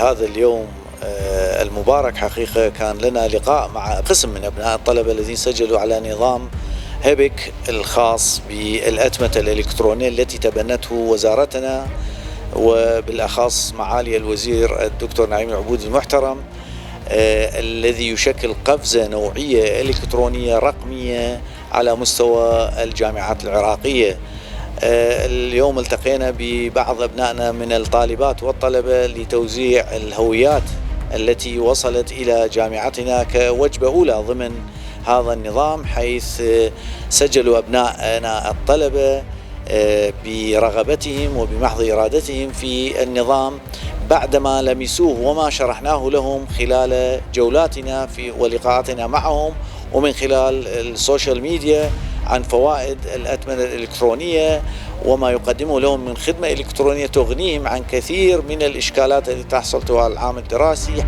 هذا اليوم المبارك حقيقة كان لنا لقاء مع قسم من أبناء الطلبة الذين سجلوا على نظام هيبك الخاص بالأتمتة الإلكترونية التي تبنته وزارتنا، وبالأخص معالي الوزير الدكتور نعيم العبودي المحترم، الذي يشكل قفزة نوعية إلكترونية رقمية على مستوى الجامعات العراقية. اليوم التقينا ببعض أبنائنا من الطالبات والطلبة لتوزيع الهويات التي وصلت إلى جامعتنا كوجبة أولى ضمن هذا النظام، حيث سجلوا أبنائنا الطلبة برغبتهم وبمحض إرادتهم في النظام بعدما لمسوه وما شرحناه لهم خلال جولاتنا ولقاءاتنا معهم ومن خلال السوشيال ميديا عن فوائد الأتمتة الإلكترونية وما يقدمه لهم من خدمة إلكترونية تغنيهم عن كثير من الإشكالات التي تحصل طوال العام الدراسي.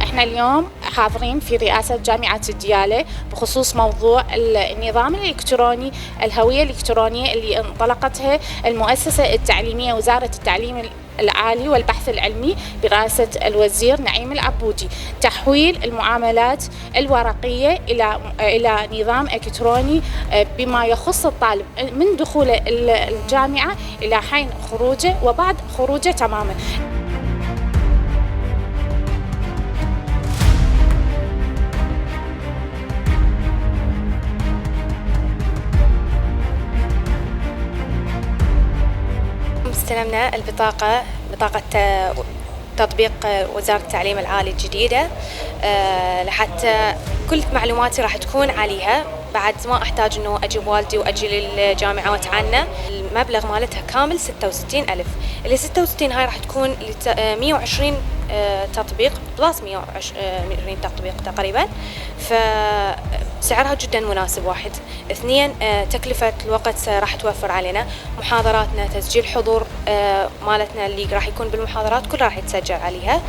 احنا اليوم حاضرين في رئاسة جامعة الديالى بخصوص موضوع النظام الإلكتروني، الهوية الإلكترونية اللي انطلقتها المؤسسة التعليمية وزارة التعليم العالي والبحث العلمي برئاسة الوزير نعيم العبودي، تحويل المعاملات الورقية إلى نظام إلكتروني بما يخص الطالب من دخوله الجامعة إلى حين خروجه وبعد خروجه تماما. استلمنا بطاقة تطبيق وزارة التعليم العالي الجديدة، لحتى كل معلوماتي راح تكون عليها، بعد ما أحتاج إنه أجيب والدي وأجي للجامعة وأتعنى. المبلغ مالتها كامل 66,000، اللي 66 هاي راح تكون 120 تطبيق بلس 120 تطبيق تقريبا، فسعرها جدا مناسب. واحد، اثنين، تكلفة الوقت راح توفر علينا، محاضراتنا تسجيل حضور مالتنا اللي راح يكون بالمحاضرات كلها راح يتسجل عليها.